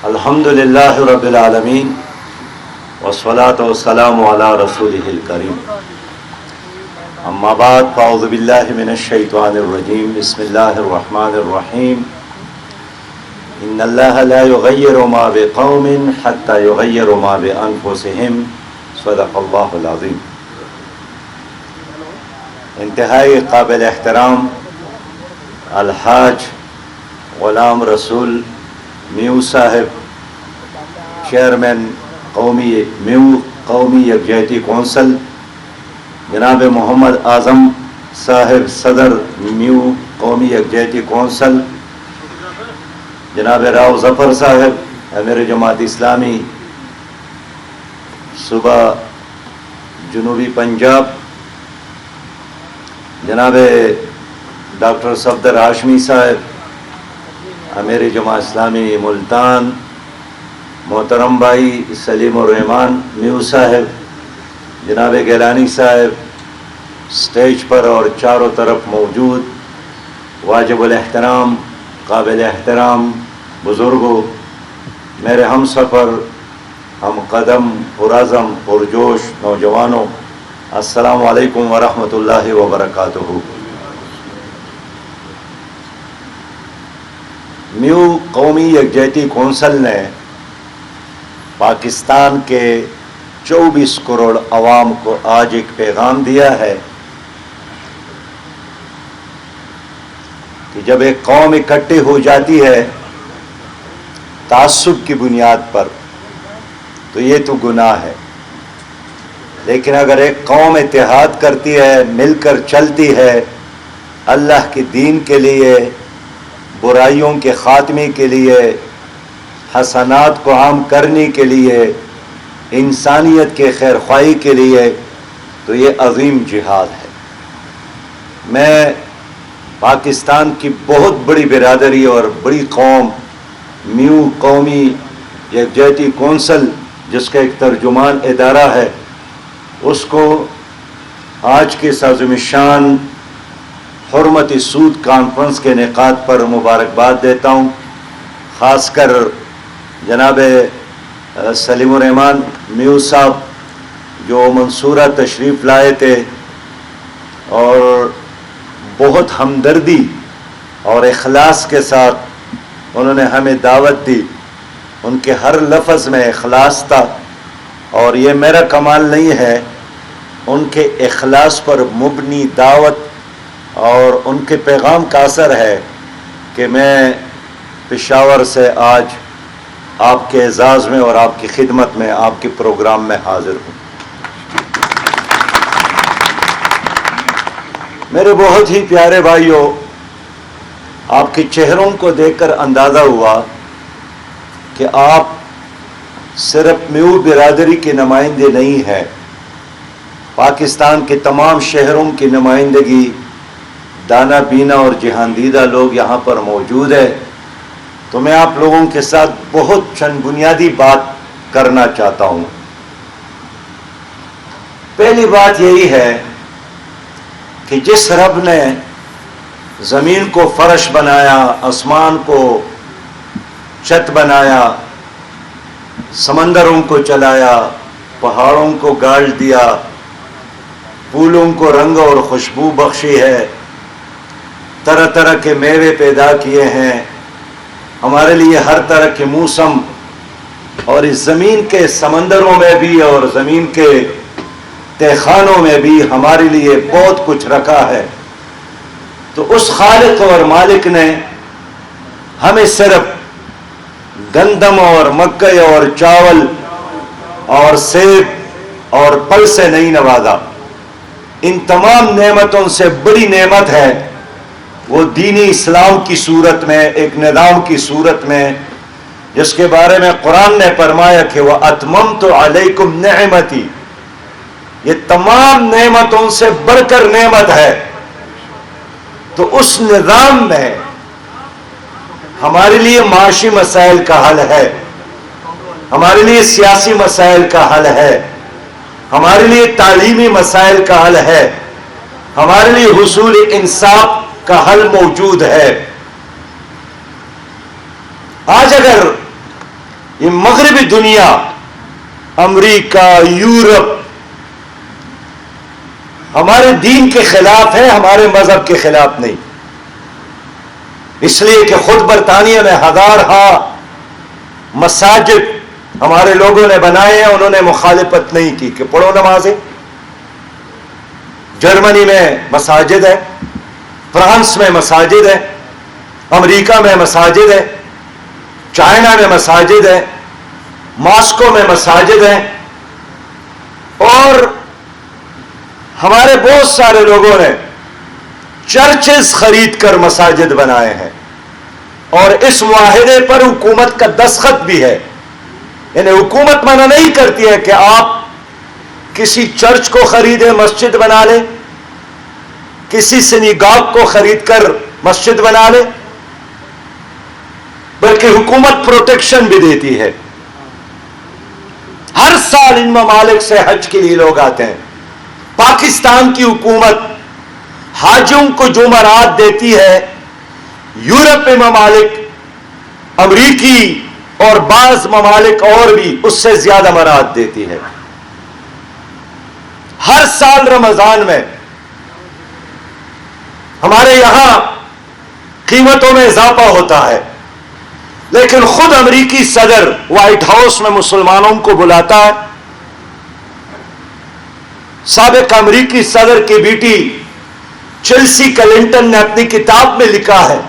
الحمد للہ رب العالمین والصلاة والسلام علی رسولہ الکریم اما بعد فاعوذ باللہ من الشیطان الرجیم بسم اللہ الرحمن الرحیم ان اللہ لا یغیر ما بقوم حتی یغیر ما بانفسہم صدق اللہ العظیم۔ انتہائی قابل احترام الحاج غلام رسول میو صاحب، چیئرمین قومی یکجہتی کونسل، جناب محمد اعظم صاحب صدر میو قومی یکجہتی کونسل، جناب راؤ ظفر صاحب امیر جماعت اسلامی صوبہ جنوبی پنجاب، جناب ڈاکٹر صفدر ہاشمی صاحب امیر جماعت اسلامی ملتان، محترم بھائی سلیم الرحمان میو صاحب، جناب گیلانی صاحب سٹیج پر اور چاروں طرف موجود واجب الاحترام قابل احترام بزرگوں، میرے ہم سفر ہم قدم پرعزم پرجوش نوجوانوں، السلام علیکم ورحمۃ اللہ وبرکاتہ۔ میو قومی یکجہتی کونسل نے پاکستان کے 24 کروڑ عوام کو آج ایک پیغام دیا ہے کہ جب ایک قوم اکٹھی ہو جاتی ہے تعصب کی بنیاد پر تو یہ تو گناہ ہے، لیکن اگر ایک قوم اتحاد کرتی ہے، مل کر چلتی ہے اللہ کے دین کے لیے، برائیوں کے خاتمے کے لیے، حسنات کو عام کرنے کے لیے، انسانیت کے خیر خواہی کے لیے، تو یہ عظیم جہاد ہے۔ میں پاکستان کی بہت بڑی برادری اور بڑی قوم میو قومی یکجہتی کونسل، جس کا ایک ترجمان ادارہ ہے، اس کو آج کے عظیم الشان حرمت سود کانفرنس کے انعقاد پر مبارکباد دیتا ہوں، خاص کر جناب سلیم الرحمان میو صاحب جو منصورہ تشریف لائے تھے اور بہت ہمدردی اور اخلاص کے ساتھ انہوں نے ہمیں دعوت دی، ان کے ہر لفظ میں اخلاص تھا، اور یہ میرا کمال نہیں ہے، ان کے اخلاص پر مبنی دعوت اور ان کے پیغام کا اثر ہے کہ میں پشاور سے آج آپ کے اعزاز میں اور آپ کی خدمت میں آپ کے پروگرام میں حاضر ہوں۔ میرے بہت ہی پیارے بھائیوں، آپ کے چہروں کو دیکھ کر اندازہ ہوا کہ آپ صرف میو برادری کے نمائندے نہیں ہیں، پاکستان کے تمام شہروں کی نمائندگی دانا بینا اور جہاندیدہ لوگ یہاں پر موجود ہیں، تو میں آپ لوگوں کے ساتھ بہت چند بنیادی بات کرنا چاہتا ہوں۔ پہلی بات یہی ہے کہ جس رب نے زمین کو فرش بنایا، آسمان کو چھت بنایا، سمندروں کو چلایا، پہاڑوں کو گاڑ دیا، پھولوں کو رنگ اور خوشبو بخشی ہے، طرح طرح کے میوے پیدا کیے ہیں، ہمارے لیے ہر طرح کے موسم، اور اس زمین کے سمندروں میں بھی اور زمین کے تہخانوں میں بھی ہمارے لیے بہت کچھ رکھا ہے۔ تو اس خالق اور مالک نے ہمیں صرف گندم اور مکئی اور چاول اور سیب اور پھل سے نہیں نوازا، ان تمام نعمتوں سے بڑی نعمت ہے وہ دینی اسلام کی صورت میں، ایک نظام کی صورت میں، جس کے بارے میں قرآن نے فرمایا کہ وَأَتْمَمْتُ عَلَيْكُمْ نِعْمَتِي، یہ تمام نعمتوں سے بڑھ کر نعمت ہے۔ تو اس نظام میں ہمارے لیے معاشی مسائل کا حل ہے، ہمارے لیے سیاسی مسائل کا حل ہے، ہمارے لیے تعلیمی مسائل کا حل ہے، ہمارے لیے حصول انصاف کا حل موجود ہے۔ آج اگر یہ مغربی دنیا، امریکہ، یورپ ہمارے دین کے خلاف ہے، ہمارے مذہب کے خلاف نہیں، اس لیے کہ خود برطانیہ میں ہزارہا مساجد ہمارے لوگوں نے بنائے ہیں، انہوں نے مخالفت نہیں کی کہ پڑھو نمازیں۔ جرمنی میں مساجد ہے، فرانس میں مساجد ہے، امریکہ میں مساجد ہے، چائنا میں مساجد ہے، ماسکو میں مساجد ہیں، اور ہمارے بہت سارے لوگوں نے چرچز خرید کر مساجد بنائے ہیں، اور اس معاہدے پر حکومت کا دستخط بھی ہے۔ یعنی حکومت منع نہیں کرتی ہے کہ آپ کسی چرچ کو خریدیں مسجد بنا لیں، کسی سنیگاگ کو خرید کر مسجد بنا لیں، بلکہ حکومت پروٹیکشن بھی دیتی ہے۔ ہر سال ان ممالک سے حج کے لیے لوگ آتے ہیں۔ پاکستان کی حکومت حاجیوں کو جو مراعات دیتی ہے، یورپی ممالک، امریکی اور بعض ممالک اور بھی اس سے زیادہ مراعات دیتی ہے۔ ہر سال رمضان میں ہمارے یہاں قیمتوں میں اضافہ ہوتا ہے، لیکن خود امریکی صدر وائٹ ہاؤس میں مسلمانوں کو بلاتا ہے۔ سابق امریکی صدر کی بیٹی چیلسی کلنٹن نے اپنی کتاب میں لکھا ہے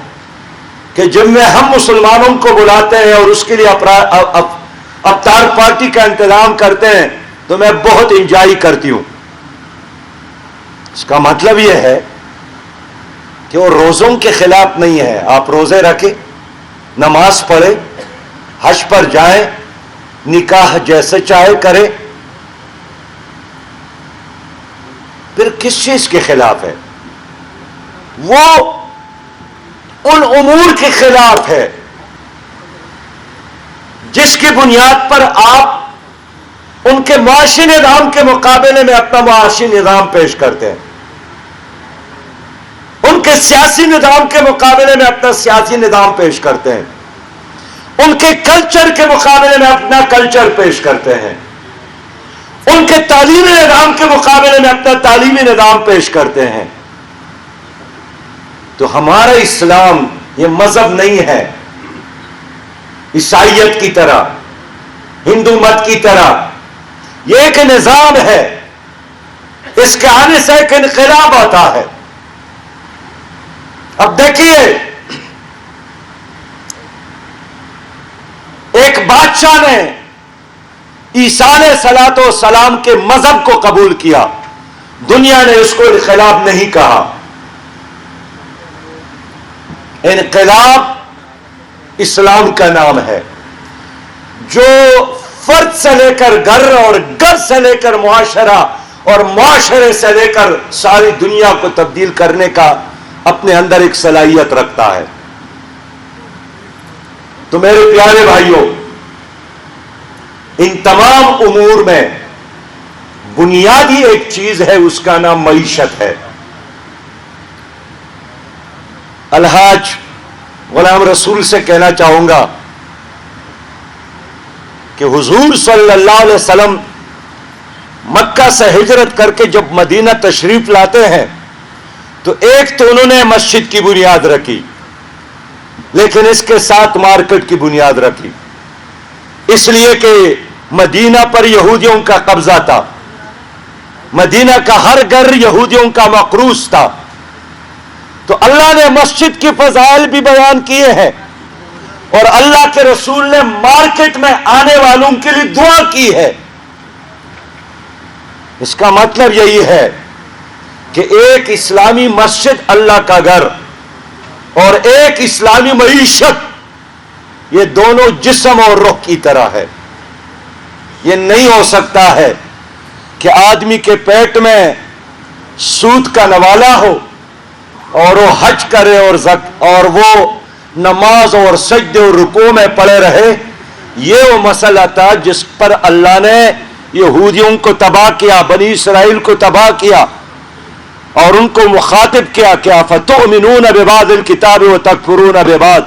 کہ جب میں ہم مسلمانوں کو بلاتے ہیں اور اس کے لیے افطار پارٹی کا انتظام کرتے ہیں تو میں بہت انجوائے کرتی ہوں۔ اس کا مطلب یہ ہے کہ وہ روزوں کے خلاف نہیں ہے، آپ روزے رکھیں، نماز پڑھیں، حج پر جائیں، نکاح جیسے چاہے کریں، پھر کس چیز کے خلاف ہے؟ وہ ان امور کے خلاف ہے جس کی بنیاد پر آپ ان کے معاشی نظام کے مقابلے میں اپنا معاشی نظام پیش کرتے ہیں، ان کے سیاسی نظام کے مقابلے میں اپنا سیاسی نظام پیش کرتے ہیں، ان کے کلچر کے مقابلے میں اپنا کلچر پیش کرتے ہیں، ان کے تعلیمی نظام کے مقابلے میں اپنا تعلیمی نظام پیش کرتے ہیں۔ تو ہمارا اسلام یہ مذہب نہیں ہے عیسائیت کی طرح، ہندو مت کی طرح، یہ ایک نظام ہے، اس کے آنے سے ایک انقلاب آتا ہے۔ اب دیکھیے، ایک بادشاہ نے عیسیٰ علیہ الصلوۃ والسلام کے مذہب کو قبول کیا، دنیا نے اس کو انقلاب نہیں کہا۔ انقلاب اسلام کا نام ہے، جو فرد سے لے کر گھر اور گھر سے لے کر معاشرہ اور معاشرے سے لے کر ساری دنیا کو تبدیل کرنے کا اپنے اندر ایک صلاحیت رکھتا ہے۔ تو میرے پیارے بھائیوں، ان تمام امور میں بنیادی ایک چیز ہے، اس کا نام معیشت ہے۔ الحاج غلام رسول سے کہنا چاہوں گا کہ حضور صلی اللہ علیہ وسلم مکہ سے ہجرت کر کے جب مدینہ تشریف لاتے ہیں تو ایک تو انہوں نے مسجد کی بنیاد رکھی، لیکن اس کے ساتھ مارکیٹ کی بنیاد رکھی، اس لیے کہ مدینہ پر یہودیوں کا قبضہ تھا، مدینہ کا ہر گھر یہودیوں کا مقروض تھا۔ تو اللہ نے مسجد کی فضائل بھی بیان کیے ہیں، اور اللہ کے رسول نے مارکیٹ میں آنے والوں کے لیے دعا کی ہے۔ اس کا مطلب یہی ہے کہ ایک اسلامی مسجد اللہ کا گھر اور ایک اسلامی معیشت، یہ دونوں جسم اور روح کی طرح ہے۔ یہ نہیں ہو سکتا ہے کہ آدمی کے پیٹ میں سود کا نوالا ہو اور وہ حج کرے اور وہ نماز اور سجدے اور رکوع میں پڑے رہے۔ یہ وہ مسئلہ تھا جس پر اللہ نے یہودیوں کو تباہ کیا، بنی اسرائیل کو تباہ کیا، اور ان کو مخاطب کیا کہ افتؤمنون ببعض الکتاب وتکفرون ببعض،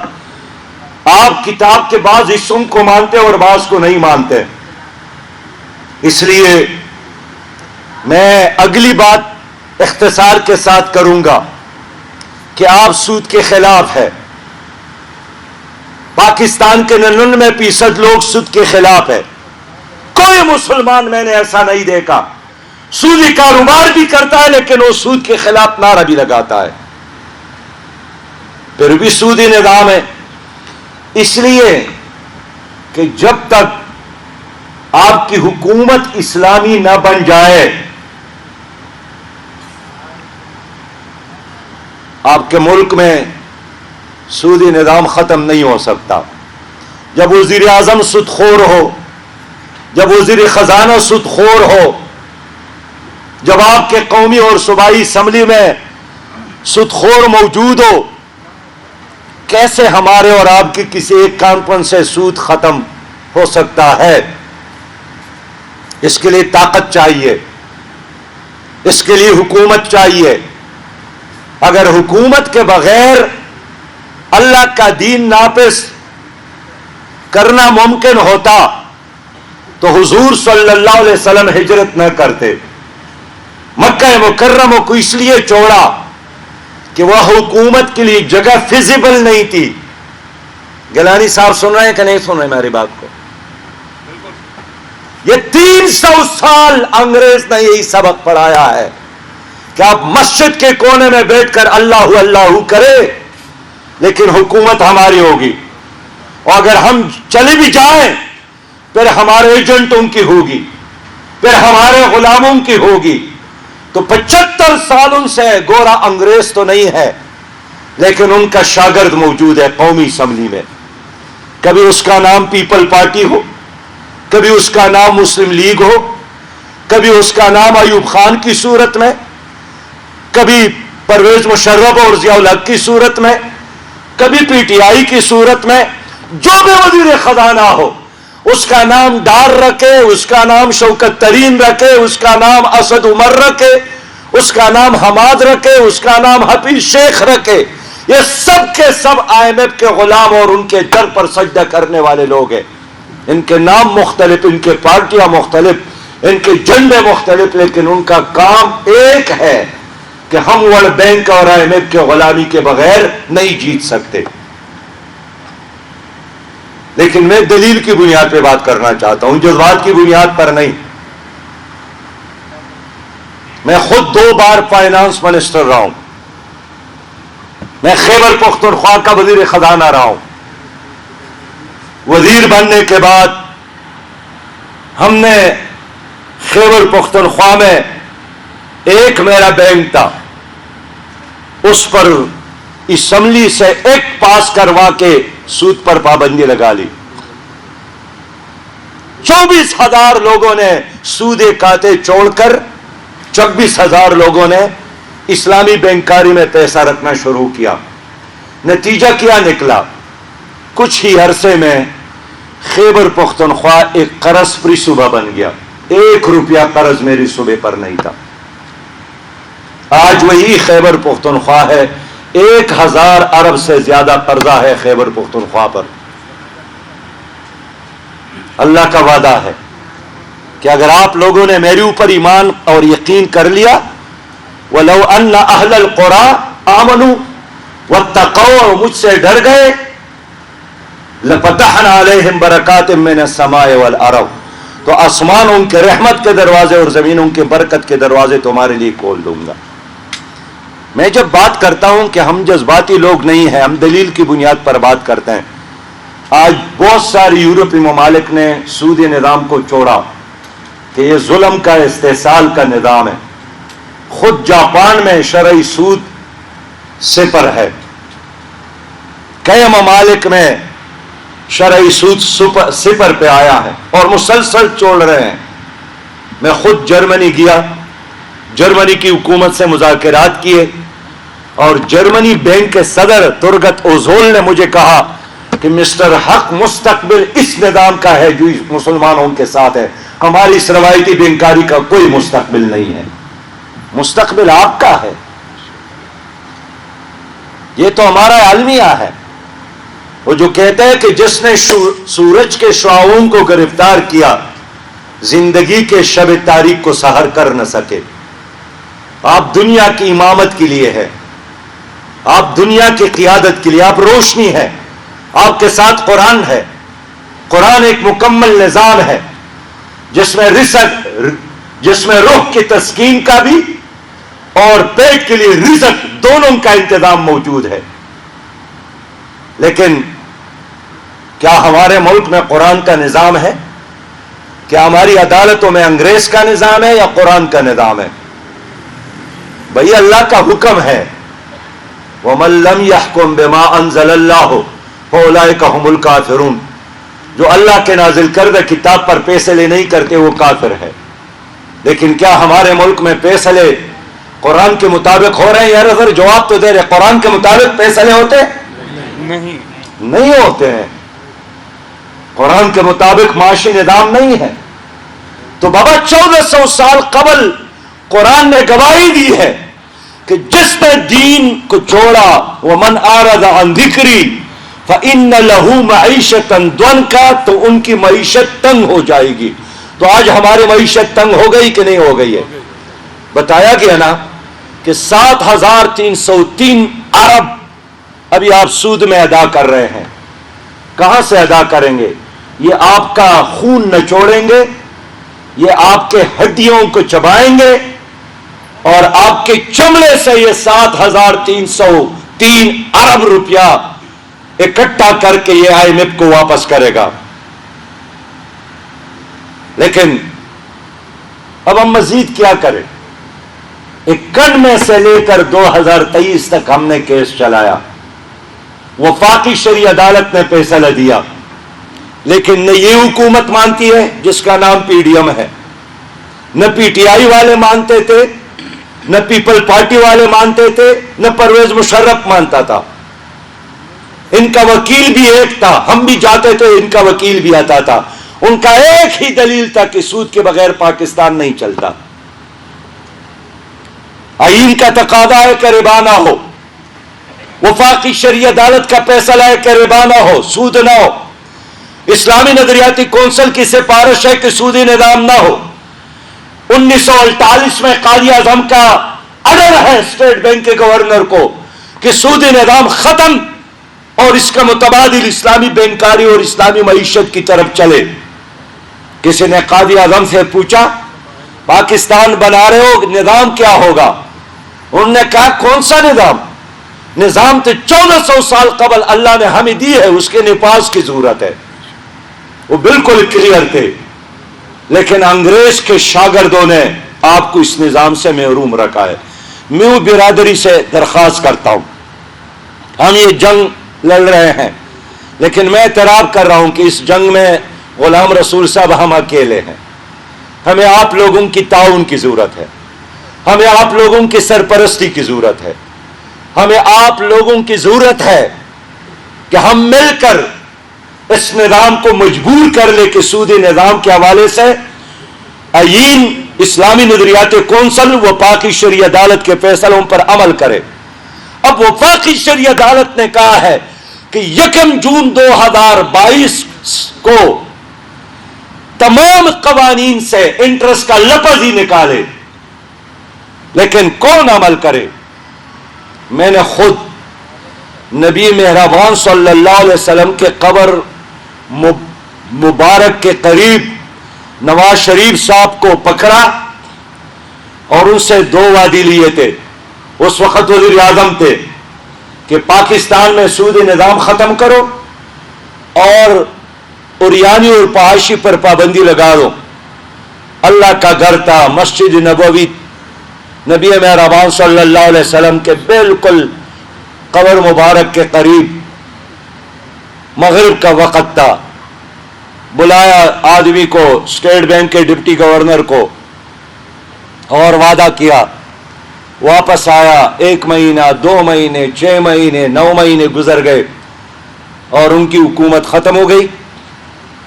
آپ کتاب کے بعض حصوں کو مانتے اور بعض کو نہیں مانتے۔ اس لیے میں اگلی بات اختصار کے ساتھ کروں گا کہ آپ سود کے خلاف ہے۔ پاکستان کے 99% لوگ سود کے خلاف ہے۔ کوئی مسلمان میں نے ایسا نہیں دیکھا، سودی کاروبار بھی کرتا ہے لیکن وہ سود کے خلاف نعرہ بھی لگاتا ہے، پھر بھی سودی نظام ہے۔ اس لیے کہ جب تک آپ کی حکومت اسلامی نہ بن جائے، آپ کے ملک میں سودی نظام ختم نہیں ہو سکتا۔ جب وزیر اعظم سود خور ہو، جب وزیر خزانہ سود خور ہو، جب آپ کے قومی اور صوبائی اسمبلی میں سود خور موجود ہو، کیسے ہمارے اور آپ کی کسی ایک کانفرنس سے سود ختم ہو سکتا ہے؟ اس کے لیے طاقت چاہیے، اس کے لیے حکومت چاہیے۔ اگر حکومت کے بغیر اللہ کا دین نافذ کرنا ممکن ہوتا تو حضور صلی اللہ علیہ وسلم ہجرت نہ کرتے۔ مکہ مکرمہ کو اس لیے چھوڑا کہ وہ حکومت کے لیے جگہ فیزیبل نہیں تھی۔ گیلانی صاحب سن رہے ہیں کہ نہیں سن رہے میری بات کو؟ یہ 300 سال انگریز نے یہی سبق پڑھایا ہے کہ آپ مسجد کے کونے میں بیٹھ کر اللہ اللہ کرے لیکن حکومت ہماری ہوگی، اور اگر ہم چلے بھی جائیں پھر ہمارے ایجنٹوں کی ہوگی، پھر ہمارے غلاموں کی ہوگی۔ تو 75 سالوں سے گورا انگریز تو نہیں ہے لیکن ان کا شاگرد موجود ہے قومی اسمبلی میں۔ کبھی اس کا نام پیپل پارٹی ہو، کبھی اس کا نام مسلم لیگ ہو، کبھی اس کا نام ایوب خان کی صورت میں، کبھی پرویز مشرف اور ضیاء الحق کی صورت میں، کبھی پی ٹی آئی کی صورت میں، جو بھی وزیر خزانہ ہو اس کا نام ڈار رکھے، اس کا نام شوکت ترین رکھے، اس کا نام اسد عمر رکھے، اس کا نام حماد رکھے، اس کا نام حفیظ شیخ رکھے، یہ سب کے سب آئی ایم ایف کے غلام اور ان کے در پر سجدہ کرنے والے لوگ ہیں۔ ان کے نام مختلف، ان کے پارٹیاں مختلف، ان کے جھنڈے مختلف، لیکن ان کا کام ایک ہے کہ ہم ورلڈ بینک اور آئی ایم ایف کے غلامی کے بغیر نہیں جیت سکتے۔ لیکن میں دلیل کی بنیاد پہ بات کرنا چاہتا ہوں، جذبات کی بنیاد پر نہیں۔ میں خود 2 بار فائنانس منسٹر رہا ہوں، میں خیبر پختونخوا کا وزیر خزانہ رہا ہوں۔ وزیر بننے کے بعد ہم نے خیبر پختونخوا میں ایک میرا بینک تھا، اس پر اسمبلی سے ایکٹ پاس کروا کے سود پر پابندی لگا لی۔ 24,000 لوگوں نے سود کھاتے چھوڑ کر 26,000 لوگوں نے اسلامی بینکاری میں پیسہ رکھنا شروع کیا۔ نتیجہ کیا نکلا؟ کچھ ہی عرصے میں خیبر پختونخوا ایک قرض فری صوبہ بن گیا۔ 1 روپیہ قرض میری صوبے پر نہیں تھا۔ آج وہی خیبر پختونخوا ہے، 1000 ارب سے زیادہ قرضہ ہے خیبر پختونخوا پر۔ اللہ کا وعدہ ہے کہ اگر آپ لوگوں نے میرے اوپر ایمان اور یقین کر لیا، وَلَوْ أَنَّ أَهْلَ الْقُرَىٰ آمَنُوا وَاتَّقَوْا، اور مجھ سے ڈر گئے، لَفَتَحْنَا عَلَيْهِمْ بَرَكَاتٍ مِّنَ السَّمَاءِ وَالْأَرْضِ، تو آسمانوں کے رحمت کے دروازے اور زمینوں کے برکت کے دروازے تمہارے لیے کھول دوں گا۔ میں جب بات کرتا ہوں کہ ہم جذباتی لوگ نہیں ہیں، ہم دلیل کی بنیاد پر بات کرتے ہیں۔ آج بہت ساری یورپی ممالک نے سودی نظام کو چھوڑا کہ یہ ظلم کا استحصال کا نظام ہے۔ خود جاپان میں شرعی سود 0 ہے، کئی ممالک میں شرعی سود 0 پہ آیا ہے اور مسلسل چھوڑ رہے ہیں۔ میں خود جرمنی گیا، جرمنی کی حکومت سے مذاکرات کیے، اور جرمنی بینک کے صدر ترگت اوزول نے مجھے کہا کہ مسٹر حق، مستقبل اس نظام کا ہے جو مسلمانوں کے ساتھ ہے، ہماری اس روایتی بینکاری کا کوئی مستقبل نہیں ہے، مستقبل آپ کا ہے، یہ تو ہمارا المیہ ہے۔ وہ جو کہتے ہیں کہ جس نے سورج کے شعاعوں کو گرفتار کیا زندگی کے شب تاریک کو سحر کر نہ سکے۔ آپ دنیا کی امامت کے لیے ہے، آپ دنیا کی قیادت کے لیے، آپ روشنی ہے، آپ کے ساتھ قرآن ہے۔ قرآن ایک مکمل نظام ہے جس میں روح کی تسکین کا بھی اور پیٹ کے لیے رزق دونوں کا انتظام موجود ہے۔ لیکن کیا ہمارے ملک میں قرآن کا نظام ہے؟ کیا ہماری عدالتوں میں انگریز کا نظام ہے یا قرآن کا نظام ہے؟ بھئی اللہ کا حکم ہے، وَمَن لَّمْ يَحْكُم بِمَا أَنزَلَ اللَّهُ فَأُولَٰئِكَ هُمُ الْكَافِرُونَ۔ جو اللہ کے نازل کردہ کتاب پر فیصلے نہیں کرتے وہ کافر ہے۔ لیکن کیا ہمارے ملک میں فیصلے قرآن کے مطابق ہو رہے ہیں؟ یار اگر جواب تو دے رہے، قرآن کے مطابق فیصلے ہوتے نہیں ہوتے ہیں، قرآن کے مطابق معاشی نظام نہیں ہے۔ تو بابا 1400 سال قبل قرآن نے گواہی دی ہے کہ جس نے دین کو چھوڑا، وَمَنْ أَعْرَضَ عَنْ ذِكْرِي فَإِنَّ لَهُ مَعِيشَةً ضَنْكًا، تو ان کی معیشت تنگ ہو جائے گی۔ تو آج ہماری معیشت تنگ ہو گئی کہ نہیں ہو گئی ہے؟ بتایا گیا نا کہ 7303 ارب ابھی آپ سود میں ادا کر رہے ہیں۔ کہاں سے ادا کریں گے؟ یہ آپ کا خون نچوڑیں گے، یہ آپ کے ہڈیوں کو چبائیں گے، اور آپ کے چمڑے سے یہ 7303 ارب روپیہ اکٹھا کر کے یہ IMF کو واپس کرے گا۔ لیکن اب ہم مزید کیا کریں؟ 51 میں سے لے کر 2023 تک ہم نے کیس چلایا، وفاقی شرعی عدالت نے فیصلہ دیا، لیکن نہ یہ حکومت مانتی ہے جس کا نام PDM ہے، نہ PTI والے مانتے تھے، نہ پیپل پارٹی والے مانتے تھے، نہ پرویز مشرف مانتا تھا۔ ان کا وکیل بھی ایک تھا، ہم بھی جاتے تھے، ان کا وکیل بھی آتا تھا۔ ان کا ایک ہی دلیل تھا کہ سود کے بغیر پاکستان نہیں چلتا۔ آئین کا تقاضا ہے کہ ربا نہ ہو، وفاقی شرعی عدالت کا فیصلہ ہے کہ ربا نہ ہو، سود نہ ہو، اسلامی نظریاتی کونسل کی سفارش ہے کہ سودی نظام نہ ہو۔ 1948 میں قاضی اعظم کا آرڈر ہے اسٹیٹ بینک کے گورنر کو کہ سودی نظام ختم اور اس کا متبادل اسلامی بینکاری اور اسلامی معیشت کی طرف چلے۔ کسی نے قاضی اعظم سے پوچھا پاکستان بنا رہے ہو، نظام کیا ہوگا؟ انہوں نے کہا کون سا نظام؟ نظام تو 1400 سال قبل اللہ نے ہمیں دی ہے، اس کے نفاذ کی ضرورت ہے۔ وہ بالکل کلیئر تھے، لیکن انگریز کے شاگردوں نے آپ کو اس نظام سے محروم رکھا ہے۔ میں برادری سے درخواست کرتا ہوں، ہم یہ جنگ لڑ رہے ہیں، لیکن میں اعتراف کر رہا ہوں کہ اس جنگ میں غلام رسول صاحب ہم اکیلے ہیں۔ ہمیں آپ لوگوں کی تعاون کی ضرورت ہے، ہمیں آپ لوگوں کی سرپرستی کی ضرورت ہے، ہمیں آپ لوگوں کی ضرورت ہے کہ ہم مل کر اس نظام کو مجبور کر لے کہ سودی نظام کے حوالے سے آئین، اسلامی نظریات کونسل، وفاقی شرعی عدالت کے فیصلوں پر عمل کرے۔ اب وفاقی شرعی عدالت نے کہا ہے کہ 1 جون 2022 کو تمام قوانین سے انٹرسٹ کا لفظ ہی نکالے، لیکن کون عمل کرے؟ میں نے خود نبی مہربان صلی اللہ علیہ وسلم کے قبر مبارک کے قریب نواز شریف صاحب کو پکڑا اور ان سے 2 وعدے لیے تھے۔ اس وقت وزیر اعظم تھے کہ پاکستان میں سودی نظام ختم کرو اور اوریانی اور فحاشی پر پابندی لگا دو۔ اللہ کا گھر تھا، مسجد نبوی، نبی مہربان صلی اللہ علیہ وسلم کے بالکل قبر مبارک کے قریب، مغرب کا وقت تھا۔ بلایا آدمی کو، اسٹیٹ بینک کے ڈپٹی گورنر کو، اور وعدہ کیا۔ واپس آیا، 1 مہینہ، 2 مہینے، 6 مہینے، 9 مہینے گزر گئے اور ان کی حکومت ختم ہو گئی۔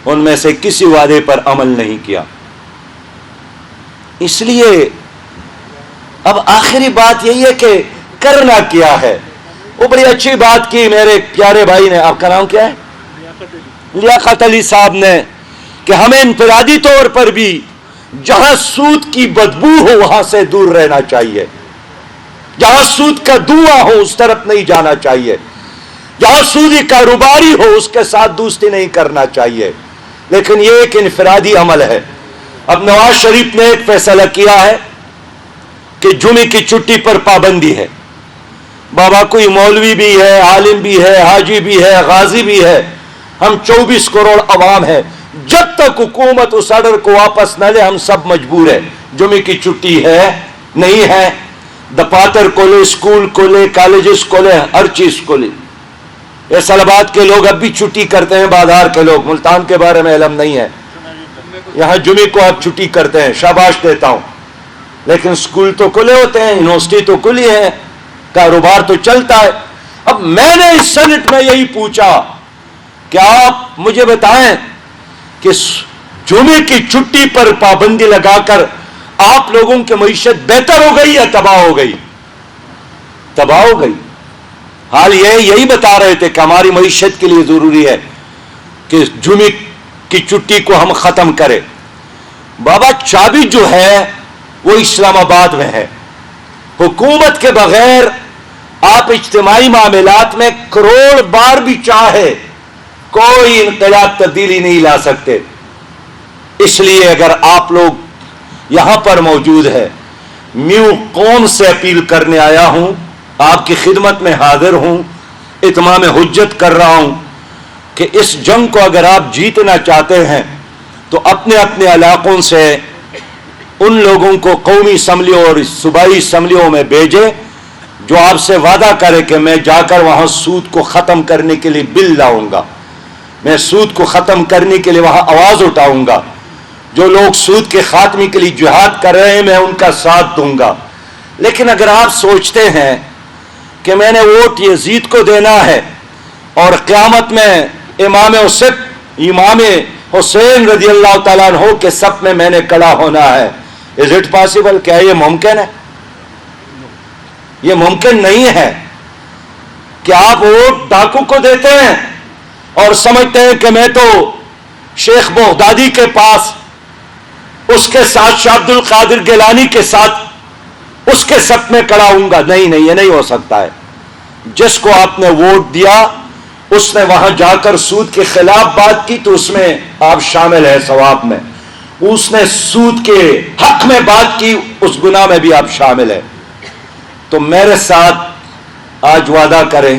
ان میں سے کسی وعدے پر عمل نہیں کیا۔ اس لیے اب آخری بات یہی ہے کہ کرنا کیا ہے. وہ بڑی اچھی بات کی میرے پیارے بھائی نے, آپ کا نام کیا ہے, لیاقت علی صاحب نے, کہ ہمیں انفرادی طور پر بھی جہاں سود کی بدبو ہو وہاں سے دور رہنا چاہیے, جہاں سود کا دھواں ہو اس طرف نہیں جانا چاہیے, جہاں سودی کاروباری ہو اس کے ساتھ دوستی نہیں کرنا چاہیے. لیکن یہ ایک انفرادی عمل ہے. اب نواز شریف نے ایک فیصلہ کیا ہے کہ جمعے کی چھٹی پر پابندی ہے. بابا کوئی مولوی بھی ہے, عالم بھی ہے, حاجی بھی ہے, غازی بھی ہے, ہم 24 کروڑ عوام ہیں, جب تک حکومت اس آرڈر کو واپس نہ لے ہم سب مجبور ہیں. جمعے کی چھٹی ہے نہیں ہے, دفاتر کھولے, اسکول کھولے, کالجز کھولے, ہر چیز کھولے. فیصل آباد کے لوگ اب بھی چھٹی کرتے ہیں, بادار کے لوگ, ملتان کے بارے میں علم نہیں ہے, یہاں جمعے کو آپ چھٹی کرتے ہیں, شاباش دیتا ہوں. لیکن اسکول تو کھلے ہوتے ہیں, یونیورسٹی تو کھلی ہے, کاروبار تو چلتا ہے. اب میں نے اس سینٹ میں یہی پوچھا کہ آپ مجھے بتائیں کہ جمعے کی چھٹی پر پابندی لگا کر آپ لوگوں کی معیشت بہتر ہو گئی یا تباہ ہو گئی؟ تباہ ہو گئی. حال یہی بتا رہے تھے کہ ہماری معیشت کے لیے ضروری ہے کہ جمعے کی چھٹی کو ہم ختم کریں. بابا چابی جو ہے وہ اسلام آباد میں ہے. حکومت کے بغیر آپ اجتماعی معاملات میں کروڑ بار بھی چاہے کوئی انقلاب تبدیلی نہیں لا سکتے. اس لیے اگر آپ لوگ یہاں پر موجود ہے, میوں قوم سے اپیل کرنے آیا ہوں, آپ کی خدمت میں حاضر ہوں, اتمام حجت کر رہا ہوں کہ اس جنگ کو اگر آپ جیتنا چاہتے ہیں تو اپنے اپنے علاقوں سے ان لوگوں کو قومی اسمبلیوں اور صوبائی اسمبلیوں میں بھیجیں جو آپ سے وعدہ کرے کہ میں جا کر وہاں سود کو ختم کرنے کے لیے بل لاؤں گا, میں سود کو ختم کرنے کے لیے وہاں آواز اٹھاؤں گا, جو لوگ سود کے خاتمے کے لیے جہاد کر رہے ہیں میں ان کا ساتھ دوں گا. لیکن اگر آپ سوچتے ہیں کہ میں نے ووٹ یزید کو دینا ہے اور قیامت میں امام حسین رضی اللہ تعالیٰ عنہ کے صف میں نے کھڑا ہونا ہے, از اٹ پاسبل؟ کیا یہ ممکن ہے؟ یہ ممکن نہیں ہے کہ آپ ووٹ ڈاکو کو دیتے ہیں اور سمجھتے ہیں کہ میں تو شیخ بغدادی کے پاس اس کے ساتھ شاہ عبد القادر گیلانی کے ساتھ اس کے صف میں کھڑا ہوں گا. نہیں, یہ نہیں ہو سکتا ہے. جس کو آپ نے ووٹ دیا اس نے وہاں جا کر سود کے خلاف بات کی تو اس میں آپ شامل ہیں ثواب میں, اس نے سود کے حق میں بات کی اس گناہ میں بھی آپ شامل ہیں. تو میرے ساتھ آج وعدہ کریں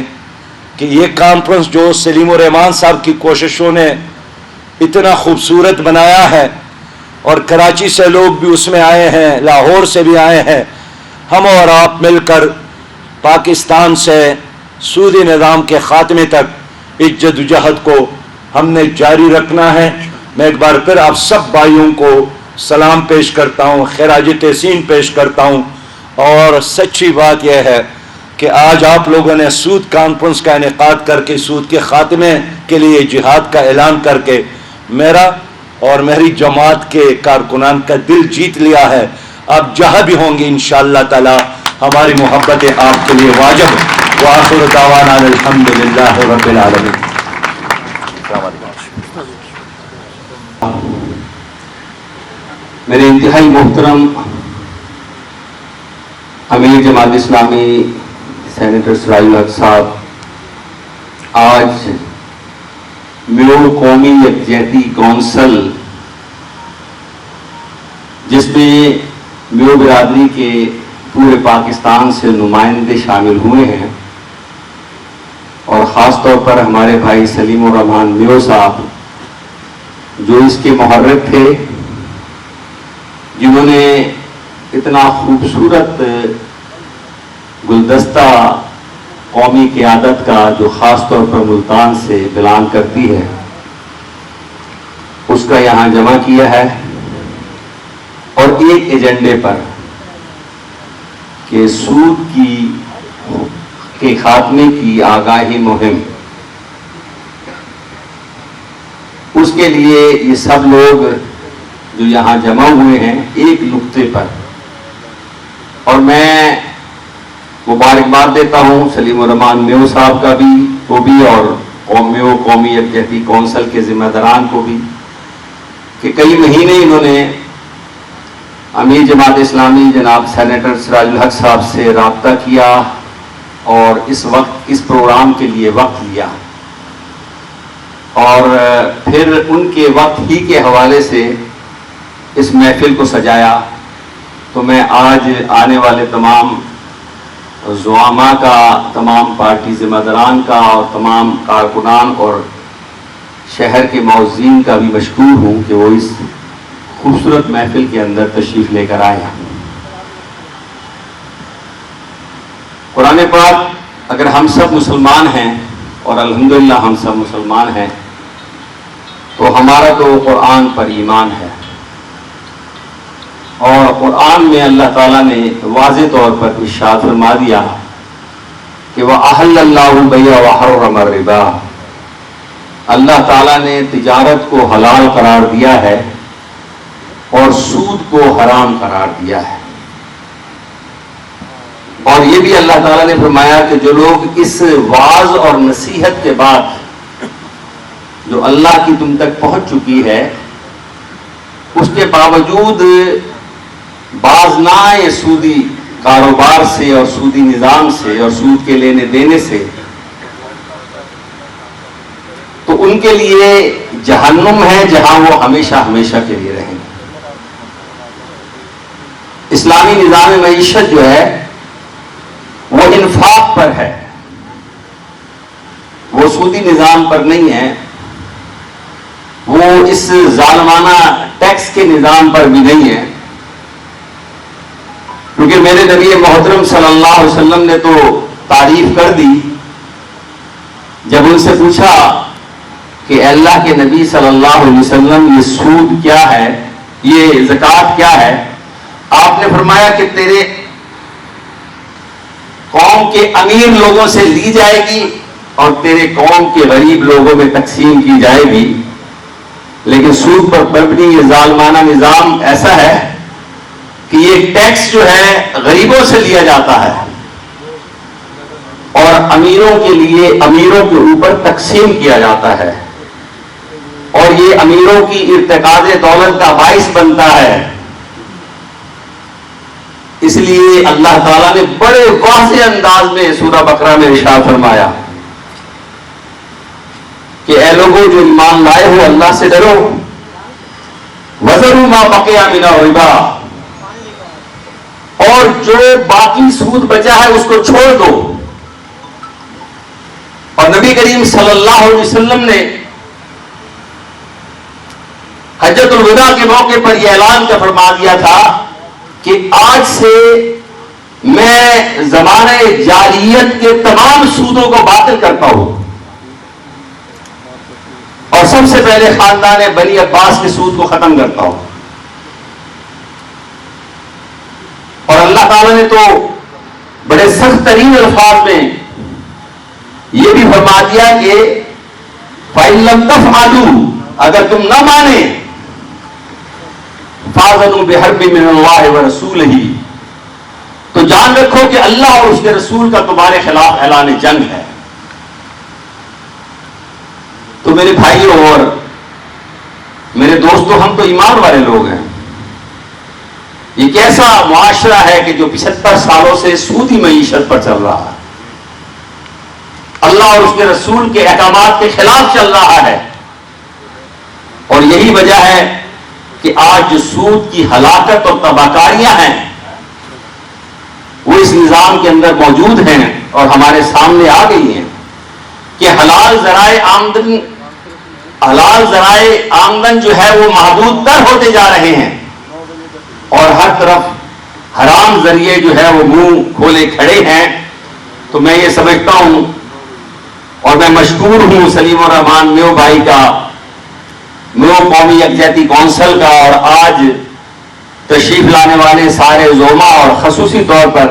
کہ یہ کانفرنس جو سلیم الرحمان صاحب کی کوششوں نے اتنا خوبصورت بنایا ہے, اور کراچی سے لوگ بھی اس میں آئے ہیں, لاہور سے بھی آئے ہیں, ہم اور آپ مل کر پاکستان سے سودی نظام کے خاتمے تک اس جدوجہد کو ہم نے جاری رکھنا ہے. میں ایک بار پھر آپ سب بھائیوں کو سلام پیش کرتا ہوں, خراج تحسین پیش کرتا ہوں. اور سچی بات یہ ہے کہ آج آپ لوگوں نے سود کانفرنس کا انعقاد کر کے سود کے خاتمے کے لیے جہاد کا اعلان کر کے میرا اور میری جماعت کے کارکنان کا دل جیت لیا ہے. آپ جہاں بھی ہوں گے انشاءاللہ تعالی ہماری محبتیں آپ کے لیے واجب. وآخر دعوانا الحمدللہ رب العالمین. میرے انتہائی محترم امیر جماعت اسلامی سینیٹر سراج الحق صاحب, آج میو قومی یکجہتی کونسل جس میں میو برادری کے پورے پاکستان سے نمائندے شامل ہوئے ہیں, اور خاص طور پر ہمارے بھائی سلیم الرحمان میو صاحب جو اس کے محرک تھے, جنہوں نے اتنا خوبصورت گلدستہ قومی قیادت کا جو خاص طور پر ملتان سے بلانگ کرتی ہے اس کا یہاں جمع کیا ہے, اور ایک ایجنڈے پر کہ سود کے خاتمے کی آگاہی مہم, اس کے لیے یہ سب لوگ جو یہاں جمع ہوئے ہیں ایک نقطے پر، اور میں مبارکباد دیتا ہوں سلیم الرحمان میو صاحب کو بھی اور میو قومی یکجہتی کونسل کے ذمہ داران کو بھی، کہ کئی مہینے انہوں نے امیر جماعت اسلامی جناب سینیٹر سراج الحق صاحب سے رابطہ کیا اور اس وقت اس پروگرام کے لیے وقت لیا، اور پھر ان کے وقت ہی کے حوالے سے اس محفل کو سجایا۔ تو میں آج آنے والے تمام زعماء کا، تمام پارٹی ذمہ داران کا اور تمام کارکنان اور شہر کے معززین کا بھی مشکور ہوں کہ وہ اس خوبصورت محفل کے اندر تشریف لے کر آئے۔ قرآن پاک، اگر ہم سب مسلمان ہیں اور الحمدللہ ہم سب مسلمان ہیں، تو ہمارا تو قرآن پر ایمان ہے، اور قرآن میں اللہ تعالیٰ نے واضح طور پر ارشاد فرما دیا کہ وَأَحَلَّ اللَّهُ الْبَيْعَ وَحَرَّمَ الرِّبَا، اللہ تعالیٰ نے تجارت کو حلال قرار دیا ہے اور سود کو حرام قرار دیا ہے۔ اور یہ بھی اللہ تعالیٰ نے فرمایا کہ جو لوگ اس واعظ اور نصیحت کے بعد جو اللہ کی تم تک پہنچ چکی ہے، اس کے باوجود باز نہ آئے سودی کاروبار سے اور سودی نظام سے اور سود کے لینے دینے سے، تو ان کے لیے جہنم ہے جہاں وہ ہمیشہ ہمیشہ کے لیے رہیں گے۔ اسلامی نظام معیشت جو ہے وہ انفاق پر ہے، وہ سودی نظام پر نہیں ہے، وہ اس ظالمانہ ٹیکس کے نظام پر بھی نہیں ہے، کیونکہ میرے نبی محترم صلی اللہ علیہ وسلم نے تو تعریف کر دی جب ان سے پوچھا کہ اللہ کے نبی صلی اللہ علیہ وسلم یہ سود کیا ہے، یہ زکوٰۃ کیا ہے؟ آپ نے فرمایا کہ تیرے قوم کے امیر لوگوں سے لی جائے گی اور تیرے قوم کے غریب لوگوں میں تقسیم کی جائے گی، لیکن سود پر مبنی یہ ظالمانہ نظام ایسا ہے کہ یہ ٹیکس جو ہے غریبوں سے لیا جاتا ہے اور امیروں کے لیے امیروں کے اوپر تقسیم کیا جاتا ہے، اور یہ امیروں کی ارتکاز دولت کا باعث بنتا ہے۔ اس لیے اللہ تعالیٰ نے بڑے واضح انداز میں سورہ بقرہ میں ارشاد فرمایا کہ اے لوگوں جو ایمان لائے ہو، اللہ سے ڈرو، وَذَرُوا مَا بَقِيَ مِنَ الرِّبَا، اور جو باقی سود بچا ہے اس کو چھوڑ دو۔ اور نبی کریم صلی اللہ علیہ وسلم نے حجۃ الوداع کے موقع پر یہ اعلان کا فرما دیا تھا کہ آج سے میں زمانہ جاہلیت کے تمام سودوں کو باطل کرتا ہوں، اور سب سے پہلے خاندان بنی عباس کے سود کو ختم کرتا ہوں۔ اور اللہ تعالیٰ نے تو بڑے سخت ترین الفاظ میں یہ بھی فرما دیا کہ فَإِن لَمْ تَفْعَلُوا، اگر تم نہ مانے، فَأَذَنُوا بِحَرْبٍ مِّنَ اللَّهِ وَرَسُولِهِ، تو جان رکھو کہ اللہ اور اس کے رسول کا تمہارے خلاف اعلان جنگ ہے۔ تو میرے بھائیوں اور میرے دوستوں، ہم تو ایمان والے لوگ ہیں۔ یہ کیسا معاشرہ ہے کہ جو 75 سالوں سے سودی معیشت پر چل رہا ہے، اللہ اور اس کے رسول کے احکامات کے خلاف چل رہا ہے، اور یہی وجہ ہے کہ آج جو سود کی ہلاکت اور تباہکاریاں ہیں وہ اس نظام کے اندر موجود ہیں اور ہمارے سامنے آ گئی ہیں کہ حلال ذرائع آمدن جو ہے وہ محدود تر ہوتے جا رہے ہیں، اور ہر طرف حرام ذریعے جو ہے وہ منہ کھولے کھڑے ہیں۔ تو میں یہ سمجھتا ہوں اور میں مشکور ہوں سلیم الرحمان میو بھائی کا، میو قومی یکجہتی کونسل کا، اور آج تشریف لانے والے سارے زعماء اور خصوصی طور پر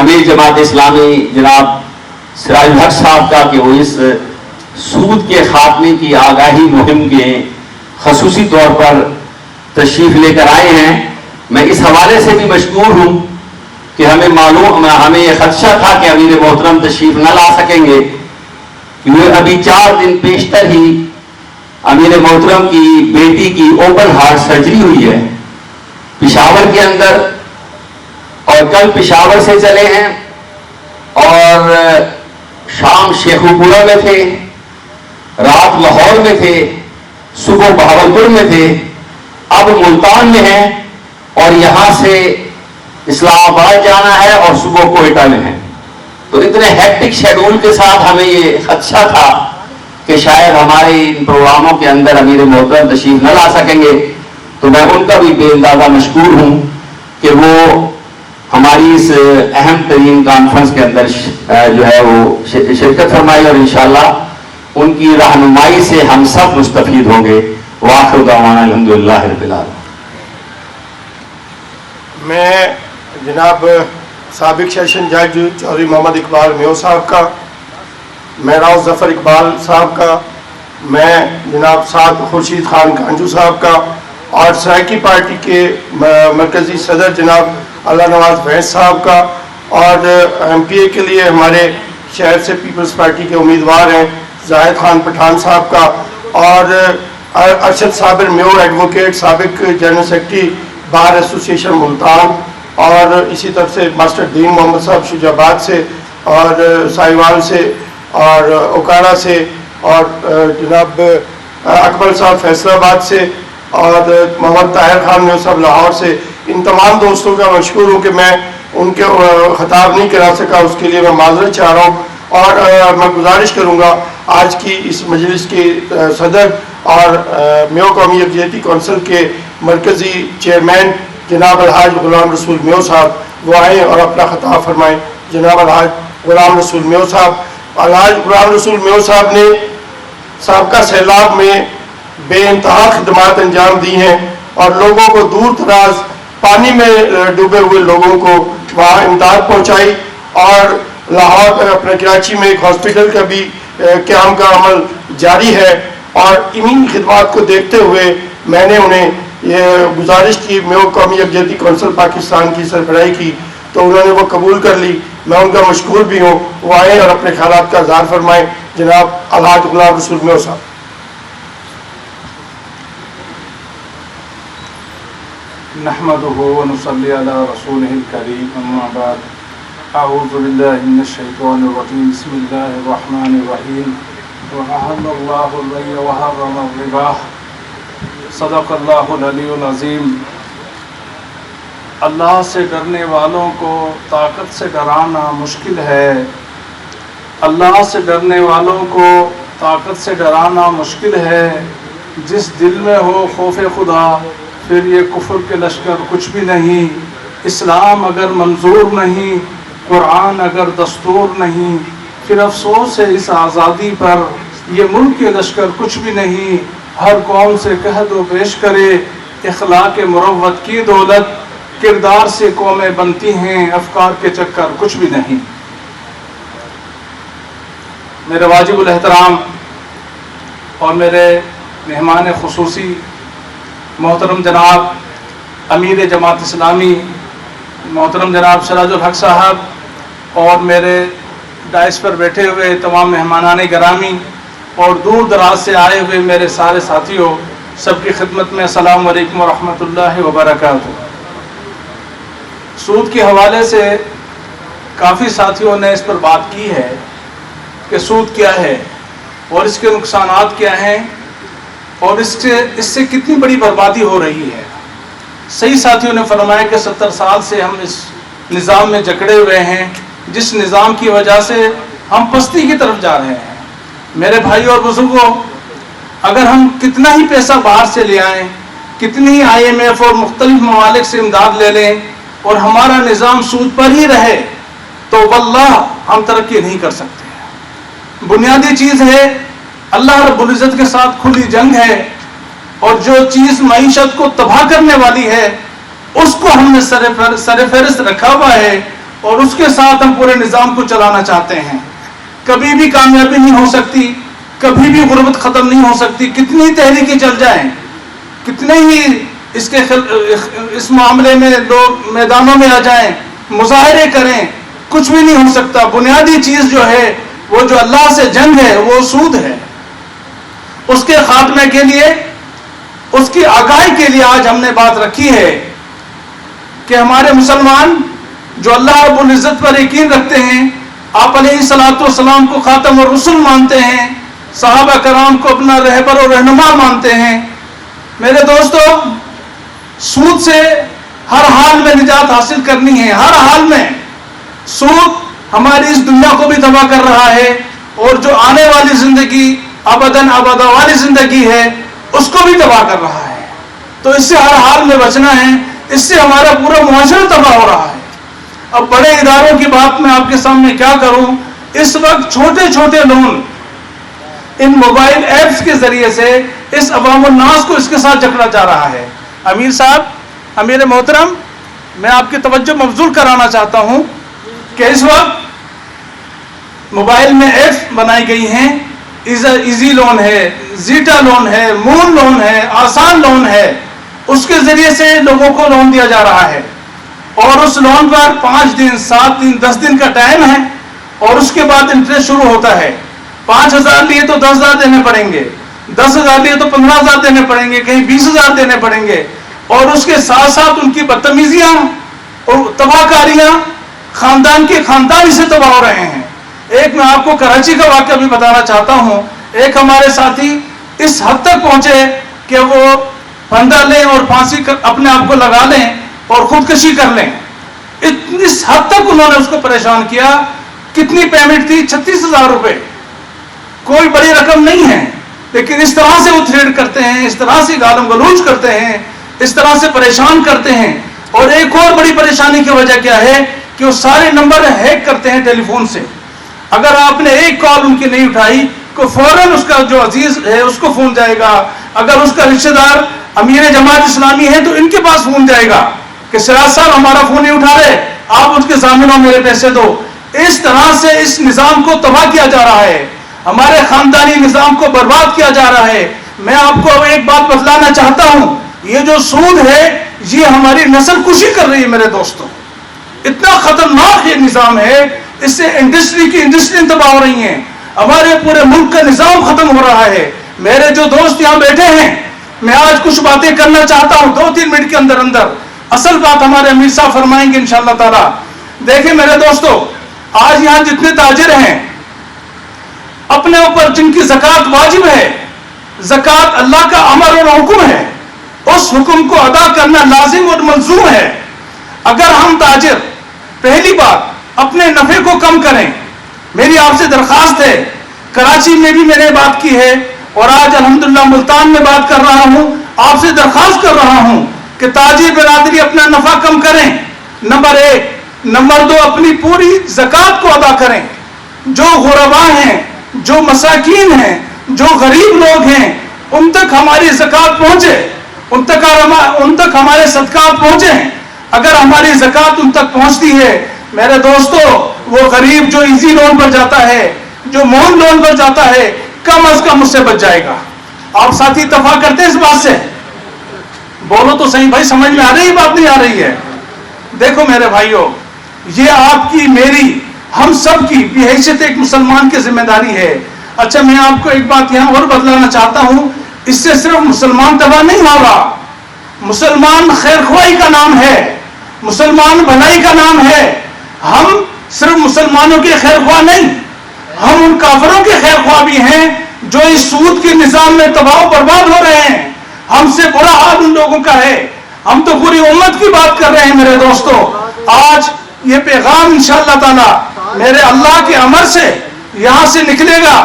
امیر جماعت اسلامی جناب سراج الحق صاحب کا کہ وہ اس سود کے خاتمے کی آگاہی مہم کے خصوصی طور پر تشریف لے کر آئے ہیں. میں اس حوالے سے بھی مشکور ہوں کہ ہمیں یہ خدشہ تھا کہ امیر محترم تشریف نہ لا سکیں گے، کیونکہ ابھی 4 دن پیشتر ہی امیر محترم کی بیٹی کی اوپن ہارٹ سرجری ہوئی ہے پشاور کے اندر، اور کل پشاور سے چلے ہیں اور شام شیخوپورہ میں تھے، رات لاہور میں تھے، صبح بہاولپور میں تھے، اب ملتان میں ہیں، اور یہاں سے اسلام آباد جانا ہے اور صبح کوئٹہ میں ہے. تو اتنے ہیکٹک شیڈول کے ساتھ ہمیں یہ خدشہ تھا کہ شاید ہمارے ان پروگراموں کے اندر امیر محترم تشریف نہ لا سکیں گے. تو میں ان کا بھی بے اندازہ مشکور ہوں کہ وہ ہماری اس اہم ترین کانفرنس کے اندر جو ہے وہ شرکت فرمائی، اور انشاءاللہ ان کی رہنمائی سے ہم سب مستفید ہوں گے. وآخر دعوانا الحمدللہ رب العالمین. میں جناب سابق سیشن جج چودھری محمد اقبال میو صاحب کا، میں راؤ ظفر اقبال صاحب کا، میں جناب سعد خورشید خان کانجو صاحب کا، اور سرائکی پارٹی کے مرکزی صدر جناب اللہ نواز بھینس صاحب کا، اور ایم پی اے کے لیے ہمارے شہر سے پیپلز پارٹی کے امیدوار ہیں زاہد خان پٹھان صاحب کا، اور ارشد صابر میو ایڈوکیٹ سابق general secretary bar association Multan, اور اسی طرف سے ماسٹر دین محمد صاحب شجاباد سے، اور سائیوال سے، اور اوکارا سے، اور جناب اکبر صاحب فیصل آباد سے، اور محمد طاہر خان میو صاحب لاہور سے. ان تمام دوستوں کا مشکور ہوں کہ میں ان کے خطاب نہیں کرا سکا، اس کے لیے میں معذرت چاہ رہا ہوں. اور میں گزارش کروں گا آج کی اس مجلس کے صدر اور میو قومی یکجہتی کونسل کے مرکزی چیئرمین جناب الحاج غلام رسول میو صاحب وہ آئیں اور اپنا خطاب فرمائیں. جناب الحاج غلام رسول میو صاحب. الحاج غلام رسول میو صاحب نے سابقہ سیلاب میں بے انتہا خدمات انجام دی ہیں، اور لوگوں کو دور دراز پانی میں ڈوبے ہوئے لوگوں کو وہاں امداد پہنچائی، اور لاہور اپنے کراچی میں ایک ہاسپٹل کا بھی قیام کا عمل جاری ہے. اور انہی خدمات کو دیکھتے ہوئے میں نے انہیں یہ گزارش کی، میو قومی یکجہتی کونسل پاکستان کی سربراہی کی، تو انہوں نے وہ قبول کر لی. میں ان کا مشکور بھی ہوں. وہ آئیں اور اپنے خیالات کا اظہار فرمائیں. جناب الحاج غلام رسول میو صاحب. نحمده ونصلي على رسوله الكريم اما بعد. اعوذ بالله من الشيطان الرجيم. بسم الله الرحمن الرحيم. وأحل الله البيع وحرم الربا. صدق اللہ العلی العظیم. اللہ سے ڈرنے والوں کو طاقت سے ڈرانا مشکل ہے. اللہ سے ڈرنے والوں کو طاقت سے ڈرانا مشکل ہے. جس دل میں ہو خوف خدا پھر یہ کفر کے لشکر کچھ بھی نہیں. اسلام اگر منظور نہیں، قرآن اگر دستور نہیں، پھر افسوس ہے اس آزادی پر، یہ ملک کے لشکر کچھ بھی نہیں. ہر قوم سے کہہ دو پیش کرے اخلاق مروت کی دولت، کردار سے قومیں بنتی ہیں افکار کے چکر کچھ بھی نہیں. میرے واجب الاحترام اور میرے مہمان خصوصی محترم جناب امیر جماعت اسلامی محترم جناب سراج الحق صاحب، اور میرے ڈائس پر بیٹھے ہوئے تمام مہمانان گرامی اور دور دراز سے آئے ہوئے میرے سارے ساتھیوں، سب کی خدمت میں السلام علیکم ورحمۃ اللہ وبرکاتہ. سود کے حوالے سے کافی ساتھیوں نے اس پر بات کی ہے کہ سود کیا ہے اور اس کے نقصانات کیا ہیں اور اس سے کتنی بڑی بربادی ہو رہی ہے. صحیح ساتھیوں نے فرمایا کہ 70 سال سے ہم اس نظام میں جکڑے ہوئے ہیں، جس نظام کی وجہ سے ہم پستی کی طرف جا رہے ہیں. میرے بھائی اور بزرگوں، اگر ہم کتنا ہی پیسہ باہر سے لے آئیں، کتنی ہی IMF اور مختلف ممالک سے امداد لے لیں اور ہمارا نظام سود پر ہی رہے تو واللہ ہم ترقی نہیں کر سکتے. بنیادی چیز ہے اللہ رب العزت کے ساتھ کھلی جنگ ہے، اور جو چیز معیشت کو تباہ کرنے والی ہے اس کو ہم نے سر فہرست رکھا ہوا ہے، اور اس کے ساتھ ہم پورے نظام کو چلانا چاہتے ہیں. کبھی بھی کامیابی نہیں ہو سکتی، کبھی بھی غربت ختم نہیں ہو سکتی. کتنی تحریکیں چل جائیں، کتنے ہی اس معاملے میں لوگ میدانوں میں آ جائیں, مظاہرے کریں, کچھ بھی نہیں ہو سکتا. بنیادی چیز جو ہے وہ جو اللہ سے جنگ ہے وہ سود ہے. اس کے خاتمے کے لیے, اس کی آگاہی کے لیے آج ہم نے بات رکھی ہے کہ ہمارے مسلمان جو اللہ رب العزت پر یقین رکھتے ہیں, آپ علیہ الصلوۃ والسلام کو خاتم الرسل مانتے ہیں, صحابہ کرام کو اپنا رہبر اور رہنما مانتے ہیں, میرے دوستو سود سے ہر حال میں نجات حاصل کرنی ہے. ہر حال میں سود ہماری اس دنیا کو بھی تباہ کر رہا ہے, اور جو آنے والی زندگی ابداً ابدا والی زندگی ہے اس کو بھی تباہ کر رہا ہے. تو اس سے ہر حال میں بچنا ہے, اس سے ہمارا پورا معاشرہ تباہ ہو رہا ہے. اب بڑے اداروں کی بات میں آپ کے سامنے کیا کروں, اس وقت چھوٹے چھوٹے لون ان موبائل ایپس کے ذریعے سے اس عوام الناس کو اس کے ساتھ جکڑا جا رہا ہے. امیر صاحب, امیر محترم, میں آپ کی توجہ مبذول کرانا چاہتا ہوں کہ اس وقت موبائل میں ایپس بنائی گئی ہیں. ایزی لون ہے, زیٹا لون ہے, مون لون ہے, آسان لون ہے. اس کے ذریعے سے لوگوں کو لون دیا جا رہا ہے, اور اس لون پر 5 دن 7 دن 10 دن کا ٹائم ہے, اور اس کے بعد انٹرسٹ شروع ہوتا ہے. 5,000 لیے تو 10,000 دینے پڑیں گے, 10,000 لیے تو 15,000 دینے پڑیں گے, کہیں 20,000 دینے پڑیں گے. اور اس کے ساتھ ساتھ ان کی بدتمیزیاں اور تباہ کاریاں خاندان کے خاندان سے تباہ ہو رہے ہیں. ایک میں آپ کو کراچی کا واقعہ بھی بتانا چاہتا ہوں. ایک ہمارے ساتھی اس حد تک پہنچے کہ وہ پھندا لیں اور پھانسی اپنے آپ کو لگا لیں اور خودکشی کر لیں. اس حد تک انہوں نے اس کو پریشان کیا. کتنی پیمنٹ تھی؟ 36,000 روپے. کوئی بڑی رقم نہیں ہے, لیکن اس طرح سے وہ تھریڈ کرتے ہیں, اس طرح سے گالم گلوچ کرتے ہیں, اس طرح سے پریشان کرتے ہیں. اور ایک اور بڑی پریشانی کی وجہ کیا ہے کہ وہ سارے نمبر ہیک کرتے ہیں ٹیلی فون سے. اگر آپ نے ایک کال ان کی نہیں اٹھائی تو فوراً اس کا جو عزیز ہے اس کو فون جائے گا. اگر اس کا رشتہ دار امیر جماعت اسلامی ہے تو ان کے پاس فون جائے گا کہ سراج صاحب ہمارا فون نہیں اٹھا رہے, آپ اس کے ضامن ہو, میرے پیسے دو. اس طرح سے اس نظام کو تباہ کیا جا رہا ہے, ہمارے خاندانی نظام کو برباد کیا جا رہا ہے. میں آپ کو ایک بات بتلانا چاہتا ہوں, یہ جو سود ہے یہ ہماری نسل کشی کر رہی ہے میرے دوستوں. اتنا خطرناک یہ نظام ہے, اس سے انڈسٹری تباہ ہو رہی ہیں, ہمارے پورے ملک کا نظام ختم ہو رہا ہے. میرے جو دوست یہاں بیٹھے ہیں, میں آج کچھ باتیں کرنا چاہتا ہوں 2-3 منٹ کے اندر اندر. اصل بات ہمارے امیر صاحب فرمائیں گے انشاءاللہ تعالی. دیکھیں میرے دوستو, آج یہاں جتنے تاجر ہیں اپنے اوپر جن کی زکوٰۃ واجب ہے, زکوٰۃ اللہ کا امر اور حکم ہے, اس حکم کو ادا کرنا لازم اور ملزوم ہے. اگر ہم تاجر پہلی بات اپنے نفع کو کم کریں, میری آپ سے درخواست ہے, کراچی میں بھی میں نے بات کی ہے اور آج الحمدللہ ملتان میں بات کر رہا ہوں, آپ سے درخواست کر رہا ہوں کہ تاجر برادری اپنا نفع کم کریں. نمبر 1. نمبر 2, اپنی پوری زکوٰۃ کو ادا کریں. جو غرباء ہیں, جو مساکین ہیں, جو غریب لوگ ہیں, ان تک ہماری زکوٰۃ پہنچے, ان تک ہمارے صدقات پہنچے. اگر ہماری زکوٰۃ ان تک پہنچتی ہے میرے دوستو, وہ غریب جو ایزی لون پر جاتا ہے, جو مون لون پر جاتا ہے, کم از کم اس سے بچ جائے گا. آپ ساتھی اتفاق کرتے ہیں اس بات سے؟ بولو تو صحیح بھائی, سمجھ میں آ رہی ہے بات نہیں آ رہی ہے؟ دیکھو میرے بھائیوں, یہ آپ کی, میری, ہم سب کی بحیثیت ایک مسلمان کی ذمہ داری ہے. اچھا میں آپ کو ایک بات یہاں اور بتلانا چاہتا ہوں, اس سے صرف مسلمان تباہ نہیں ہوگا. مسلمان خیر خواہی کا نام ہے, مسلمان بھلائی کا نام ہے. ہم صرف مسلمانوں کے خیر خواہ نہیں, ہم ان کافروں کے خیر خواہ بھی ہیں جو اس سود کے نظام میں تباہ و برباد ہو رہے ہیں. ہم سے برا حال ان لوگوں کا ہے. ہم تو پوری امت کی بات کر رہے ہیں میرے دوستو. آج یہ پیغام انشاءاللہ تعالی میرے اللہ کے امر سے یہاں سے نکلے گا,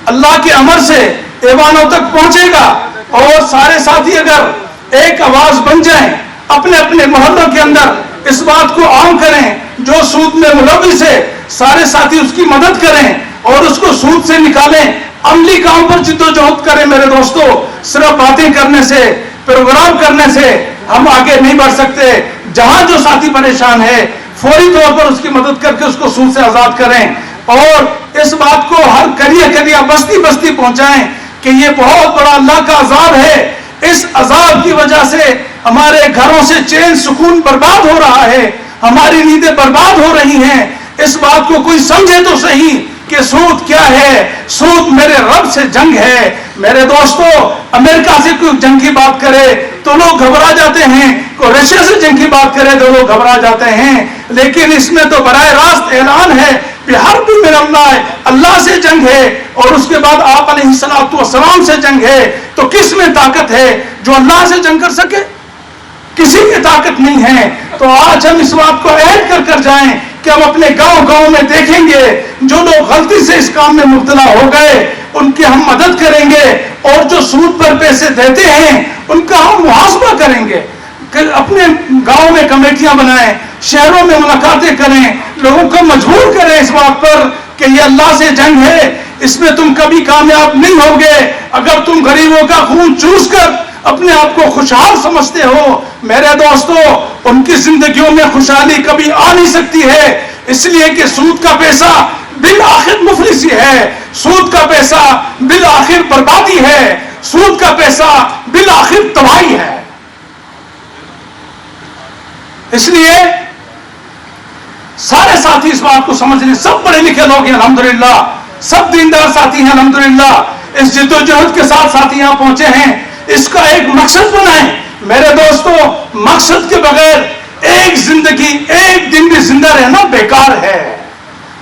اللہ کے امر سے ایوانوں تک پہنچے گا. اور سارے ساتھی اگر ایک آواز بن جائیں, اپنے اپنے محلوں کے اندر اس بات کو عام کریں, جو سود میں ملوث ہے سارے ساتھی اس کی مدد کریں اور اس کو سود سے نکالیں, عملی کام پر جدوجہد کریں میرے دوستو. صرف باتیں کرنے سے, پروگرام کرنے سے ہم آگے نہیں بڑھ سکتے. جہاں جو ساتھی پریشان ہے فوری طور پر اس کی مدد کر کے اس کو سود سے آزاد کریں, اور اس بات کو ہر کلیہ بستی بستی پہنچائیں کہ یہ بہت بڑا اللہ کا عذاب ہے. اس عذاب کی وجہ سے ہمارے گھروں سے چین سکون برباد ہو رہا ہے، ہماری نیندیں برباد ہو رہی ہیں. اس بات کو کوئی سمجھے تو صحیح کہ سود کیا ہے. سود میرے رب سے جنگ ہے. میرے دوستو، امریکہ سے کوئی جنگ کی بات کرے تو لوگ گھبرا جاتے ہیں، کوئی رشیا سے جنگ کی بات کرے تو لوگ گھبرا جاتے ہیں، لیکن اس میں تو براہ راست اعلان ہے کہ ہر بھی میرا اللہ سے جنگ ہے، اور اس کے بعد آپ علیہ السلام سے جنگ ہے. تو کس میں طاقت ہے جو اللہ سے جنگ کر سکے؟ کسی میں طاقت نہیں ہے. تو آج ہم اس بات کو عہد کر جائیں کہ ہم اپنے گاؤں میں دیکھیں گے جو لوگ غلطی سے اس کام میں مبتلا ہو گئے ان کی ہم مدد کریں گے، اور جو سود پر پیسے دیتے ہیں ان کا ہم محاسبہ کریں گے. اپنے گاؤں میں کمیٹیاں بنائیں، شہروں میں ملاقاتیں کریں، لوگوں کو مجبور کریں اس بات پر کہ یہ اللہ سے جنگ ہے، اس میں تم کبھی کامیاب نہیں ہوگے. اگر تم غریبوں کا خون چوس کر اپنے آپ کو خوشحال سمجھتے ہو، میرے دوستو، ان کی زندگیوں میں خوشحالی کبھی آ نہیں سکتی ہے، اس لیے کہ سود کا پیسہ بالآخر مفلسی ہے، سود کا پیسہ بالآخر بربادی ہے، سود کا پیسہ بالآخر تباہی ہے. اس لیے سارے ساتھی اس بات کو سمجھ لیں. سب پڑھے لکھے لوگ ہیں الحمدللہ، سب دیندار ساتھی ہیں الحمدللہ، اس جد و جہد کے ساتھ ساتھی یہاں پہنچے ہیں. اس کا ایک مقصد بنائیں میرے دوستو. مقصد کے بغیر ایک زندگی، ایک دن بھی زندہ رہنا بیکار ہے.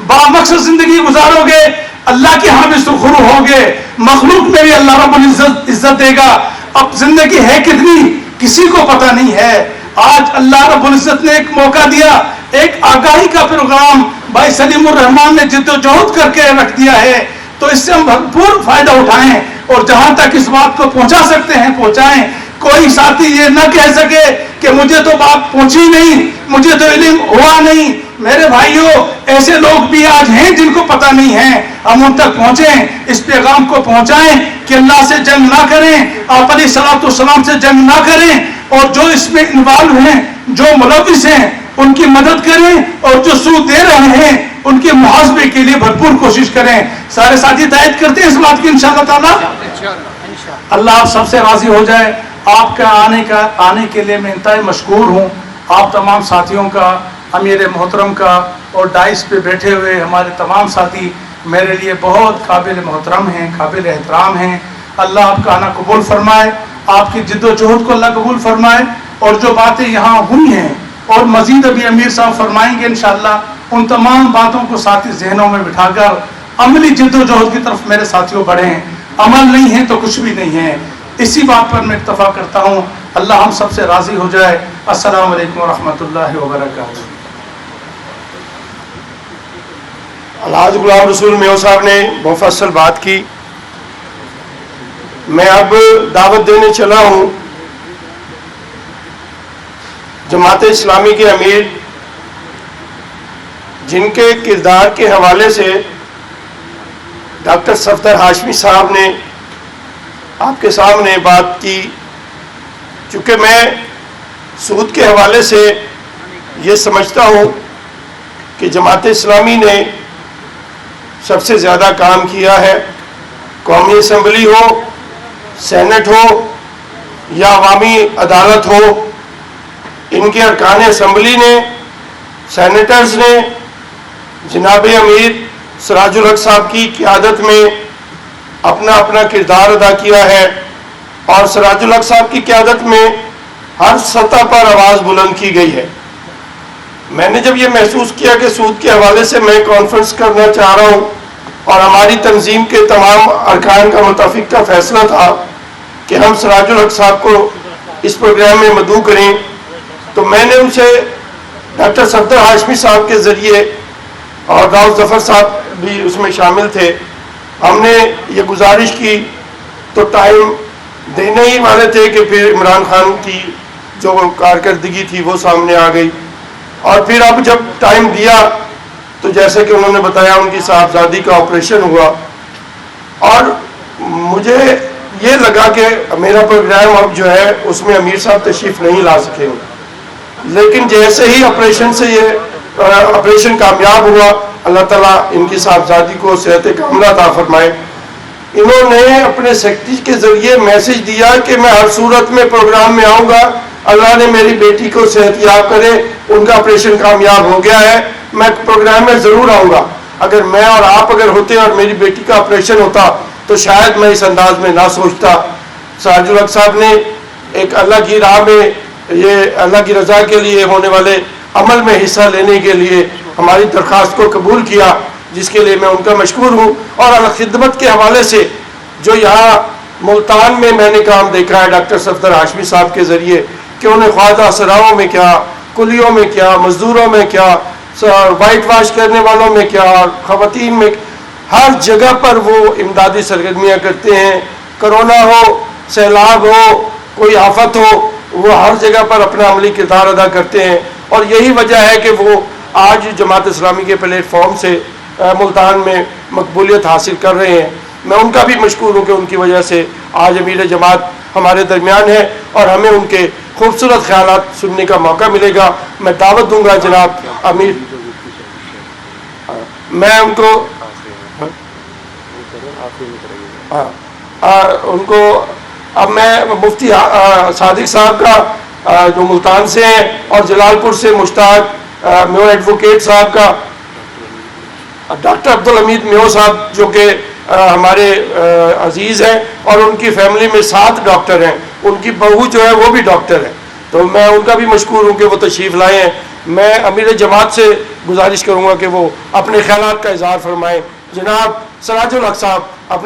با مقصد زندگی گزارو گے، اللہ کے ہاں بھی سرخرو ہوگے، مخلوق میں بھی اللہ رب العزت عزت دے گا. اب زندگی ہے کتنی کسی کو پتہ نہیں ہے. آج اللہ رب العزت نے ایک موقع دیا، ایک آگاہی کا پروگرام بھائی سلیم الرحمان نے جد و جہد کر کے رکھ دیا ہے. تو اس سے ہم بھرپور فائدہ اٹھائیں، اور جہاں تک اس بات کو پہنچا سکتے ہیں پہنچائیں. کوئی ساتھی یہ نہ کہہ سکے کہ مجھے تو بات پہنچی نہیں، مجھے تو علم ہوا نہیں. میرے بھائیوں، ایسے لوگ بھی آج ہیں جن کو پتہ نہیں ہے. ہم ان تک پہنچیں، اس پیغام کو پہنچائیں کہ اللہ سے جنگ نہ کریں، آپ علیہ السلام سے جنگ نہ کریں، اور جو اس میں انوالو ہیں، جو ملوث ہیں، ان کی مدد کریں، اور جو سود دے رہے ہیں ان کے محاسبے کے لیے بھرپور کوشش کریں. سارے ساتھی تائید کرتے ہیں اس بات کی انشاءاللہ تعالی. اللہ آپ سب سے راضی ہو جائے. آپ کا آنے کے لیے میں انتہائی مشکور ہوں. آپ تمام ساتھیوں کا، امیر محترم کا، اور ڈائس پہ بیٹھے ہوئے ہمارے تمام ساتھی میرے لیے بہت قابل محترم ہیں، قابل احترام ہیں. اللہ آپ کا آنا قبول فرمائے، آپ کی جد و جہد کو اللہ قبول فرمائے. اور جو باتیں یہاں ہوئی ہیں اور مزید ابھی امیر صاحب فرمائیں گے انشاءاللہ، ان تمام باتوں کو ساتھی ذہنوں میں بٹھا کر عملی جد و جہد کی طرف میرے ساتھیوں بڑھیں. عمل نہیں ہے تو کچھ بھی نہیں ہے. اسی بات پر میں اکتفا کرتا ہوں. اللہ ہم سب سے راضی ہو جائے. السلام علیکم ورحمۃ اللہ وبرکاتہ. الحاج غلام رسول میو صاحب نے مفصل بات کی. میں اب دعوت دینے چلا ہوں جماعت اسلامی کے امیر، جن کے کردار کے حوالے سے ڈاکٹر صفدر ہاشمی صاحب نے آپ کے سامنے بات کی. چونکہ میں سود کے حوالے سے یہ سمجھتا ہوں کہ جماعت اسلامی نے سب سے زیادہ کام کیا ہے. قومی اسمبلی ہو، سینٹ ہو یا عوامی عدالت ہو، ان کے ارکان اسمبلی نے، سینیٹرز نے جناب امیر سراج الحق صاحب کی قیادت میں اپنا اپنا کردار ادا کیا ہے. اور سراج الحق صاحب کی قیادت میں ہر سطح پر آواز بلند کی گئی ہے. میں نے جب یہ محسوس کیا کہ سود کے حوالے سے میں کانفرنس کرنا چاہ رہا ہوں اور ہماری تنظیم کے تمام ارکان کا متفقہ فیصلہ تھا کہ ہم سراج الحق صاحب کو اس پروگرام میں مدعو کریں، تو میں نے ان سے ڈاکٹر صفدر ہاشمی صاحب کے ذریعے، اور راؤ ظفر صاحب بھی اس میں شامل تھے، ہم نے یہ گزارش کی. تو ٹائم دینے ہی والے تھے کہ پھر عمران خان کی جو کارکردگی تھی وہ سامنے آ گئی. اور پھر اب جب ٹائم دیا تو جیسے کہ انہوں نے بتایا ان کی صاحبزادی کا آپریشن ہوا، اور مجھے یہ لگا کہ میرا پروگرام اب جو ہے اس میں امیر صاحب تشریف نہیں لا سکیں گے. لیکن جیسے ہی آپریشن کامیاب ہوا، اللہ تعالیٰ ان کی صاحبزادی کو صحت کاملہ عطا فرمائے. انہوں نے اپنے سیکرٹری کے ذریعے میسج دیا کہ میں ہر صورت میں پروگرام میں آؤں گا اللہ نے میری بیٹی کو صحت یاب کرے, ان کا آپریشن کامیاب ہو گیا ہے. میں پروگرام میں ضرور آؤں گا. اگر میں اور آپ اگر ہوتے اور میری بیٹی کا آپریشن ہوتا تو شاید میں اس انداز میں نہ سوچتا. سراج الحق صاحب نے ایک اللہ کی راہ میں, یہ اللہ کی رضا کے لیے ہونے والے عمل میں حصہ لینے کے لیے ہماری درخواست کو قبول کیا, جس کے لیے میں ان کا مشکور ہوں. اور خدمت کے حوالے سے جو یہاں ملتان میں میں نے کام دیکھا ہے ڈاکٹر صفدر ہاشمی صاحب کے ذریعے, کہ انہیں خواجہ سراؤں میں کیا, کلیوں میں کیا, مزدوروں میں کیا, وائٹ واش کرنے والوں میں کیا, خواتین میں, ہر جگہ پر وہ امدادی سرگرمیاں کرتے ہیں. کرونا ہو, سیلاب ہو, کوئی آفت ہو, وہ ہر جگہ پر اپنا عملی کردار ادا کرتے ہیں. اور یہی وجہ ہے کہ وہ آج جماعت اسلامی کے پلیٹ فارم سے ملتان میں مقبولیت حاصل کر رہے ہیں. میں ان کا بھی مشکور ہوں کہ ان کی وجہ سے آج امیر جماعت ہمارے درمیان ہے اور ہمیں ان کے خوبصورت خیالات سننے کا موقع ملے گا. میں دعوت دوں گا جناب امیر, میں ان کو ان کو اب میں مفتی صادق صاحب کا جو ملتان سے ہیں اور جلال پور سے مشتاق میو ایڈوکیٹ صاحب کا, ڈاکٹر عبدالحمید میو صاحب جو کہ ہمارے عزیز ہیں اور ان کی فیملی میں 7 ڈاکٹر ہیں, ان کی بہو جو ہے وہ بھی ڈاکٹر ہے, تو میں ان کا بھی مشکور ہوں کہ وہ تشریف لائے ہیں. میں امیر جماعت سے گزارش کروں گا کہ وہ اپنے خیالات کا اظہار فرمائیں. جناب سراج الحق صاحب اپنے